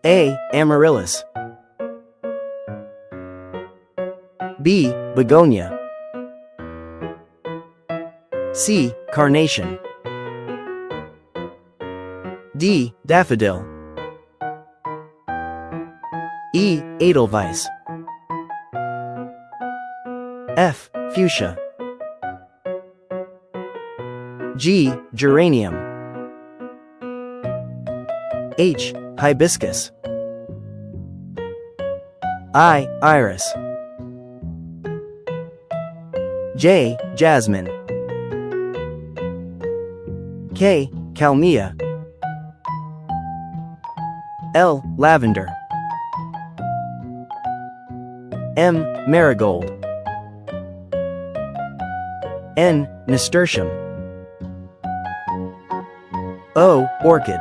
A. Amaryllis. B. Begonia. C. Carnation. D. Daffodil. E. Edelweiss. F. Fuchsia. G. Geranium. H. Hibiscus. I. Iris. J. Jasmine. K. Kalmia. L. Lavender. M. Marigold. N. Nasturtium. O. Orchid.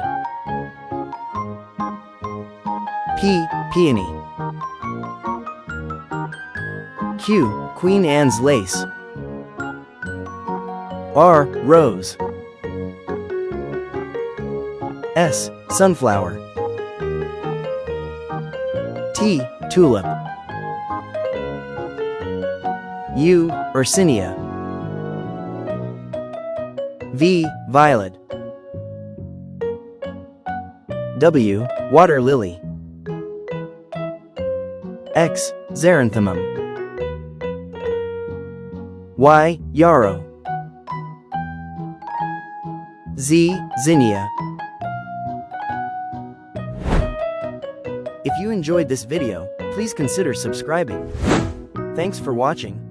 P. Peony. Q. Queen Anne's lace. R. Rose. S. Sunflower. T. Tulip. U. Ursinia. V. Violet. W. Water lily. X. Xeranthemum. Y. Yarrow. Z. Zinnia. If you enjoyed this video, please consider subscribing. Thanks for watching.